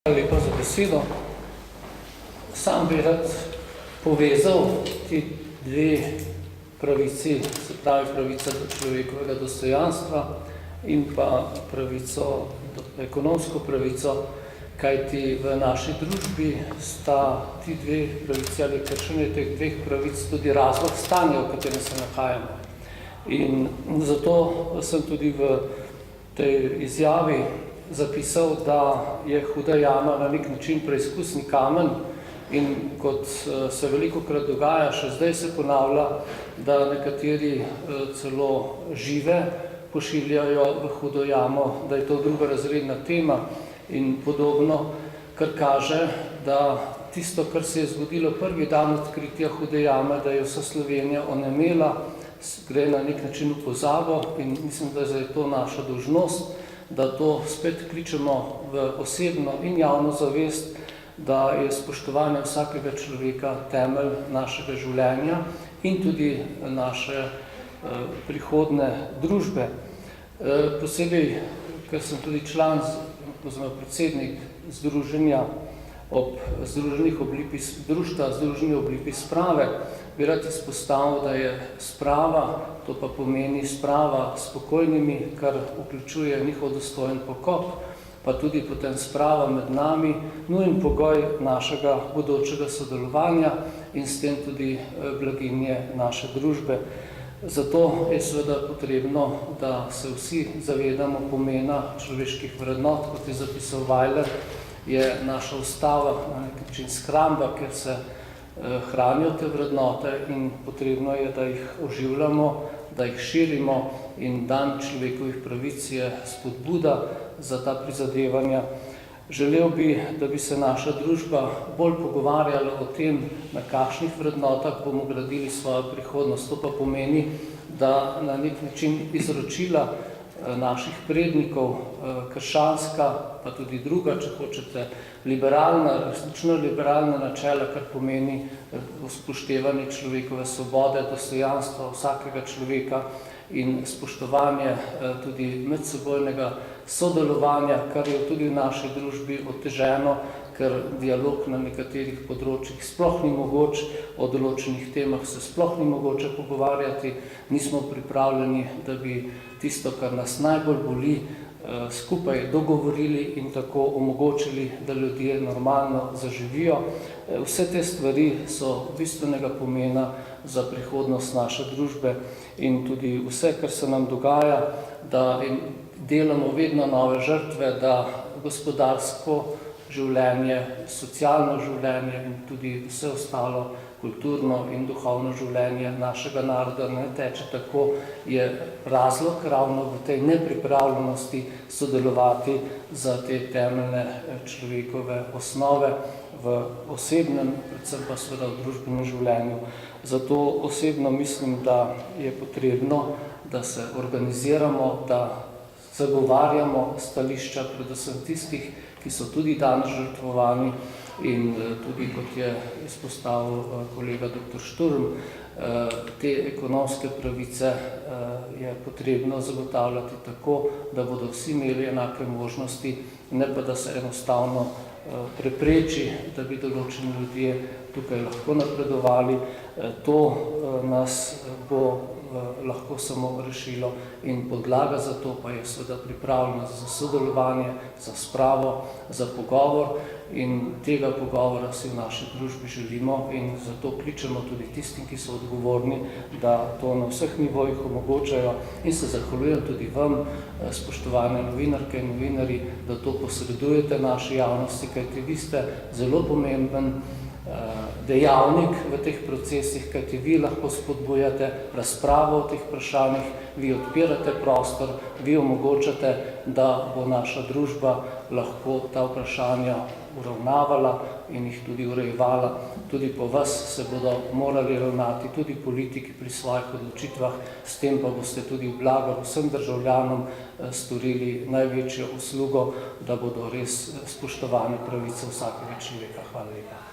Hvala lepa za besedo. Sam bi rad povezal ti dve pravici, se pravi pravica do človekovega dostojanstva in pa pravico, ekonomsko pravico, kajti v naši družbi sta ti dve pravici ali kršenje teh dveh pravic tudi razlog stanja, v katerem se nahajamo. In zato sem tudi v tej izjavi zapisal, da je Huda jama na nek način preizkusni kamen in kot se velikokrat dogaja, še zdaj se ponavlja, da nekateri celo žive pošiljajo v Hudo jamo, da je to drugorazredna tema in podobno, kar kaže, da tisto, kar se je zgodilo prvi dan odkritja Hude jame, da je vsa Slovenija onemela, gre na nek način v pozabo in mislim, da je to naša dolžnost, da to spet kličemo v osebno in javno zavest, da je spoštovanje vsakega človeka temelj našega življenja in tudi naše prihodne družbe. Posebej, ker sem tudi član oziroma predsednik Združenja Združenja obliki sprave, bi rad izpostavil, da je sprava, to pa pomeni sprava s pokojnimi, kar vključuje njihov dostojen pokop, pa tudi potem sprava med nami, nujen pogoj našega bodočega sodelovanja in s tem tudi blaginje naše družbe. Zato je seveda potrebno, da se vsi zavedamo pomena človeških vrednot, kot je zapisal Weiler, je naša ustava na nek način shramba, kjer se hranijo te vrednote in potrebno je, da jih oživljamo, da jih širimo in dan človekovih pravic je spodbuda za ta prizadevanja. Želel bi, da bi se naša družba bolj pogovarjala o tem, na kakšnih vrednotah bomo gradili svojo prihodnost. To pa pomeni, da na nek način izročila naših prednikov, krščanska, pa tudi druga, če hočete, liberalna, resnično liberalna načela, kar pomeni spoštevanje človekove svobode, dostojanstva vsakega človeka in spoštovanje tudi medsebojnega sodelovanja, kar je tudi v naši družbi oteženo, ker dialog na nekaterih področjih sploh ni mogoč, o določenih temah se sploh ni mogoče pogovarjati, nismo pripravljeni, da bi tisto, kar nas najbolj boli, skupaj dogovorili in tako omogočili, da ljudje normalno zaživijo. Vse te stvari so bistvenega pomena za prihodnost naše družbe in tudi vse, kar se nam dogaja, da delamo vedno nove žrtve, da gospodarsko življenje, socialno življenje in tudi vse ostalo kulturno in duhovno življenje našega naroda ne teče tako, je razlog ravno v tej nepripravljenosti sodelovati za te temeljne človekove osnove v osebnem, predvsem pa seveda v družbenem življenju. Zato osebno mislim, da je potrebno, da se organiziramo, da zagovarjamo stališča predvsem tistih, ki so tudi danes žrtvovani in tudi, kot je izpostavil kolega dr. Šturm, te ekonomske pravice je potrebno zagotavljati tako, da bodo vsi imeli enake možnosti, ne pa da se enostavno prepreči, da bi določeni ljudje tukaj lahko napredovali. To nas bo lahko samo rešilo in podlaga za to pa je seveda pripravljenost za sodelovanje, za spravo, za pogovor in tega pogovora si v naši družbi želimo in zato kličemo tudi tistim, ki so odgovorni, da to na vseh nivojih omogočajo in se zahvaljujem tudi vam, spoštovane novinarke in novinarji, da to posredujete naši javnosti, kajti vi ste zelo pomemben dejavnik v teh procesih, kajti vi lahko spodbujate razpravo o teh vprašanjih, vi odpirate prostor, vi omogočate, da bo naša družba lahko ta vprašanja uravnavala in jih tudi urejevala. Tudi po vas se bodo morali ravnati tudi politiki pri svojih odločitvah, s tem pa boste tudi v blago vsem državljanom storili največjo uslugo, da bodo res spoštovane pravice vsakega človeka. Hvala lepa.